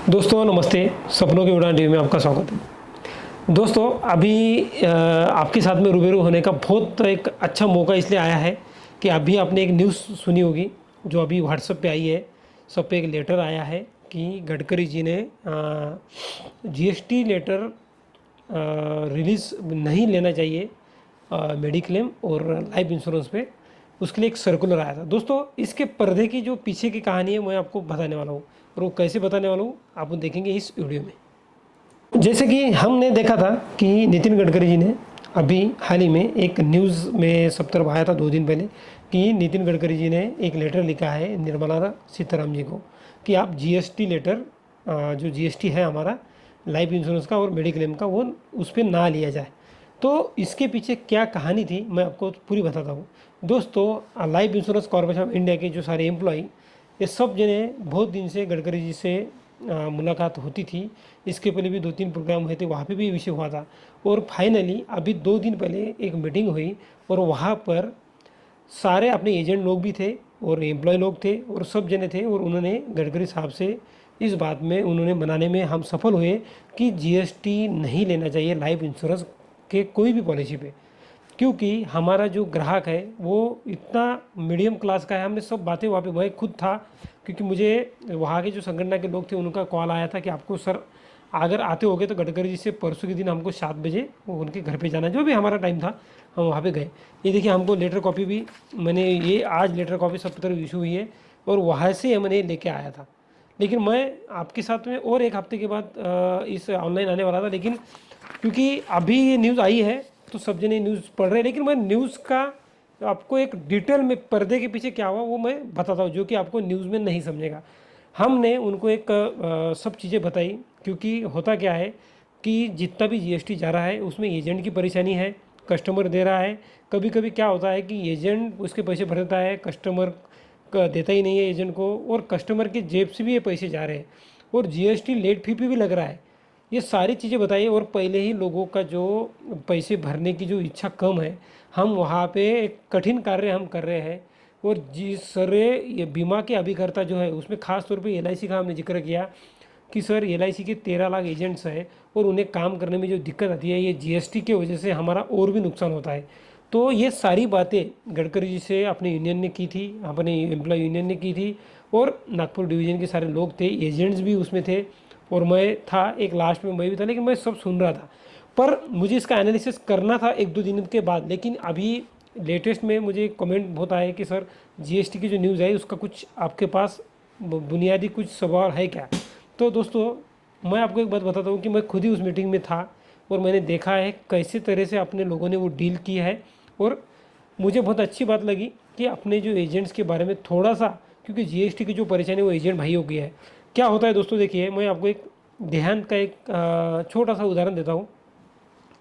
दोस्तों नमस्ते। सपनों की उड़ान टीवी में आपका स्वागत है। दोस्तों अभी आपके साथ में रूबरू होने का बहुत एक अच्छा मौका इसलिए आया है कि अभी आपने एक न्यूज़ सुनी होगी जो अभी व्हाट्सएप पे आई है। सब पे एक लेटर आया है कि गडकरी जी ने जीएसटी लेटर रिलीज़ नहीं लेना चाहिए मेडिक्लेम और लाइफ इंश्योरेंस पे। उसके लिए एक सर्कुलर आया था। दोस्तों इसके पर्दे की जो पीछे की कहानी है मैं आपको बताने वाला हूँ और वो कैसे बताने वाला हूँ आप देखेंगे इस वीडियो में। जैसे कि हमने देखा था कि नितिन गडकरी जी ने अभी हाल ही में एक न्यूज़ में सब तरफ आया था 2 दिन पहले कि नितिन गडकरी जी ने एक लेटर लिखा है निर्मला सीतारामन जी को कि आप जीएसटी लेटर जो जीएसटी है हमारा लाइफ इंश्योरेंस का और मेडिक्लेम का वो उस पर ना लिया जाए। तो इसके पीछे क्या कहानी थी मैं आपको पूरी बताता हूँ। दोस्तों life insurance corporation of India के जो सारे एम्प्लॉई ये सब जने बहुत दिन से गडकरी जी से मुलाकात होती थी। इसके पहले भी 2-3 प्रोग्राम हुए थे, वहाँ पे भी ये विषय हुआ था और फाइनली अभी 2 दिन पहले एक मीटिंग हुई और वहाँ पर सारे अपने एजेंट लोग भी थे और एम्प्लॉय लोग थे और सब जने थे और उन्होंने गडकरी साहब से इस बात में उन्होंने मनाने में हम सफल हुए कि जीएसटी नहीं लेना चाहिए लाइफ इंश्योरेंस के कोई भी पॉलिसी पे, क्योंकि हमारा जो ग्राहक है वो इतना मीडियम क्लास का है। हमने सब बातें वहाँ पे मैं खुद था क्योंकि मुझे वहाँ के जो संगठन के लोग थे उनका कॉल आया था कि आपको सर अगर आते होगे तो गडकरी जी से परसों के दिन हमको 7 बजे उनके घर पे जाना, जो भी हमारा टाइम था हम वहाँ पे गए। ये देखिए हमको लेटर कॉपी भी मैंने ये आज लेटर कॉपी सब तरफ इशू हुई है और वहाँ से मैंने लेके आया था। लेकिन मैं आपके साथ में और एक हफ्ते के बाद इस ऑनलाइन आने वाला था, लेकिन क्योंकि अभी ये न्यूज़ आई है तो सब जने न्यूज़ पढ़ रहे हैं, लेकिन मैं न्यूज़ का आपको एक डिटेल में पर्दे के पीछे क्या हुआ वो मैं बताता हूँ जो कि आपको न्यूज़ में नहीं समझेगा। हमने उनको एक सब चीज़ें बताई क्योंकि होता क्या है कि जितना भी जीएसटी जा रहा है उसमें एजेंट की परेशानी है, कस्टमर दे रहा है। कभी कभी क्या होता है कि एजेंट उसके पैसे भर देता है, कस्टमर का देता ही नहीं है एजेंट को और कस्टमर की जेब से भी ये पैसे जा रहे हैं और जीएसटी लेट फी पे भी लग रहा है। ये सारी चीज़ें बताइए और पहले ही लोगों का जो पैसे भरने की जो इच्छा कम है, हम वहाँ पे एक कठिन कार्य हम कर रहे हैं। और जिस सर ये बीमा के अभिकर्ता जो है उसमें खास तौर पे एलआईसी का हमने जिक्र किया कि सर एलआईसी के 13 लाख एजेंट्स हैं और उन्हें काम करने में जो दिक्कत आती है ये जीएसटी की वजह से हमारा और भी नुकसान होता है। तो ये सारी बातें गडकरी जी से अपने यूनियन ने की थी, अपने एम्प्लॉय यूनियन ने की थी और नागपुर डिवीज़न के सारे लोग थे, एजेंट्स भी उसमें थे और मैं था एक लास्ट में मैं भी था, लेकिन मैं सब सुन रहा था। पर मुझे इसका एनालिसिस करना था 1-2 दिन के बाद, लेकिन अभी लेटेस्ट में मुझे कमेंट बहुत आया कि सर जीएसटी की जो न्यूज़ है उसका कुछ आपके पास बुनियादी कुछ सवाल है क्या। तो दोस्तों मैं आपको एक बात बताता हूँ कि मैं खुद ही उस मीटिंग में था और मैंने देखा है कैसे तरह से अपने लोगों ने वो डील की है और मुझे बहुत अच्छी बात लगी कि अपने जो एजेंट्स के बारे में थोड़ा सा, क्योंकि जीएसटी की जो परेशानी वो एजेंट भाइयों की है। क्या होता है दोस्तों, देखिए मैं आपको एक ध्यान का एक छोटा सा उदाहरण देता हूँ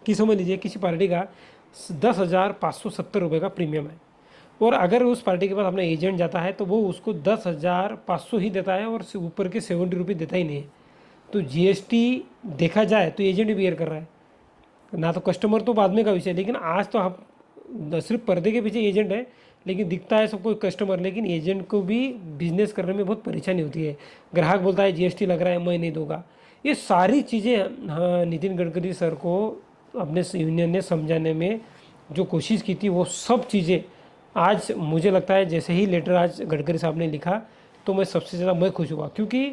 कि समझ लीजिए किसी पार्टी का 10,570 रुपये का प्रीमियम है और अगर उस पार्टी के पास अपना एजेंट जाता है तो वो उसको 10,500 ही देता है और ऊपर के 70 रुपये देता ही नहीं है। तो जीएसटी देखा जाए तो एजेंट बियर कर रहा है ना, तो कस्टमर तो बाद में का विषय, लेकिन आज तो आप सिर्फ पर्दे के पीछे एजेंट है लेकिन दिखता है सबको कस्टमर, लेकिन एजेंट को भी बिजनेस करने में बहुत परेशानी होती है। ग्राहक बोलता है जीएसटी लग रहा है मैं नहीं दूंगा। ये सारी चीज़ें हाँ नितिन गडकरी सर को अपने यूनियन ने समझाने में जो कोशिश की थी वो सब चीज़ें आज मुझे लगता है जैसे ही लेटर आज गडकरी साहब ने लिखा तो मैं सबसे ज़्यादा मैं खुश हुआ। क्योंकि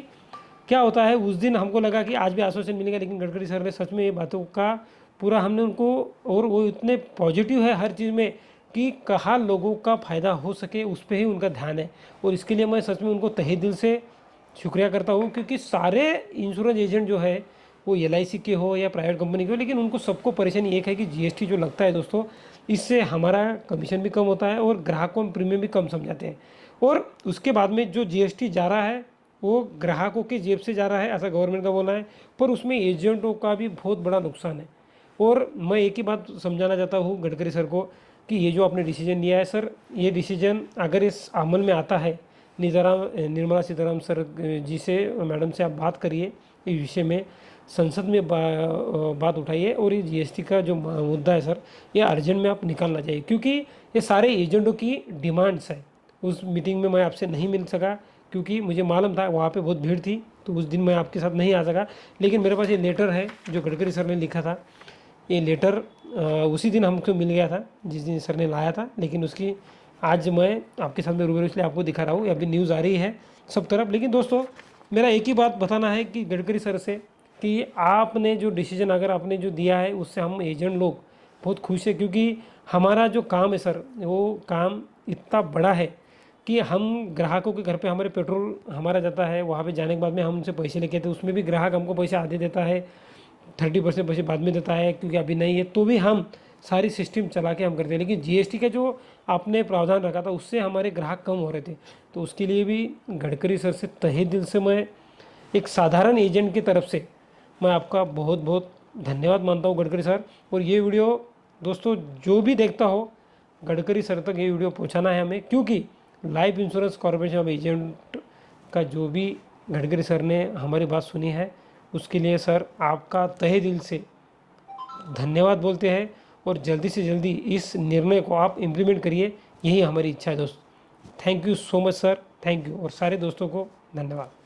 क्या होता है उस दिन हमको लगा कि आज भी आश्वासन मिलेगा, लेकिन गडकरी सर ने सच में ये बातों का पूरा हमने उनको, और वो इतने पॉजिटिव है हर चीज़ में कि कहाँ लोगों का फ़ायदा हो सके उस पर ही उनका ध्यान है। और इसके लिए मैं सच में उनको तहे दिल से शुक्रिया करता हूँ क्योंकि सारे इंश्योरेंस एजेंट जो है वो एलआईसी के हो या प्राइवेट कंपनी के हो, लेकिन उनको सबको परेशानी एक है कि जीएसटी जो लगता है दोस्तों इससे हमारा कमीशन भी कम होता है और ग्राहकों में प्रीमियम भी कम समझाते हैं। और उसके बाद में जो जीएसटी जा रहा है वो ग्राहकों की जेब से जा रहा है ऐसा गवर्नमेंट का बोलना है, पर उसमें एजेंटों का भी बहुत बड़ा नुकसान है। और मैं एक ही बात समझाना चाहता हूँ गडकरी सर को कि ये जो आपने डिसीजन लिया है सर, ये डिसीजन अगर इस अमल में आता है, निर्मला सीतारामन सर जी से मैडम से आप बात करिए इस विषय में, संसद में बात उठाइए और ये जीएसटी का जो मुद्दा है सर ये अर्जेंट में आप निकालना चाहिए क्योंकि ये सारे एजेंटों की डिमांड्स है। उस मीटिंग में मैं आपसे नहीं मिल सका क्योंकि मुझे मालूम था वहाँ पे बहुत भीड़ थी तो उस दिन मैं आपके साथ नहीं आ सका। लेकिन मेरे पास ये लेटर है जो गडकरी सर ने लिखा था। ये लेटर उसी दिन हमको मिल गया था जिस दिन सर ने लाया था, लेकिन उसकी आज मैं आपके साथ में रूबरू इसलिए आपको दिखा रहा हूँ। अभी न्यूज़ आ रही है सब तरफ। लेकिन दोस्तों मेरा एक ही बात बताना है कि गडकरी सर से कि आपने जो डिसीजन अगर आपने जो दिया है उससे हम एजेंट लोग बहुत खुश है, क्योंकि हमारा जो काम है सर वो काम इतना बड़ा है कि हम ग्राहकों के घर पे हमारे पेट्रोल हमारा जाता है, वहाँ पे जाने के बाद में हम उनसे पैसे लेके आते हैं, उसमें भी ग्राहक हमको पैसे आधे देता है, 30% पैसे बाद में देता है क्योंकि अभी नहीं है, तो भी हम सारी सिस्टम चला के हम करते हैं। लेकिन जीएसटी का जो आपने प्रावधान रखा था उससे हमारे ग्राहक कम हो रहे थे, तो उसके लिए भी गडकरी सर से तहे दिल से मैं एक साधारण एजेंट की तरफ से मैं आपका बहुत बहुत धन्यवाद मानता हूँ गडकरी सर। और ये वीडियो दोस्तों जो भी देखता हो गडकरी सर तक ये वीडियो पहुँचाना है हमें, क्योंकि life insurance corporation of agent का जो भी गडकरी सर ने हमारी बात सुनी है उसके लिए सर आपका तहे दिल से धन्यवाद बोलते हैं। और जल्दी से जल्दी इस निर्णय को आप इम्प्लीमेंट करिए, यही हमारी इच्छा है दोस्त। Thank you so much sir, thank you. और सारे दोस्तों को धन्यवाद।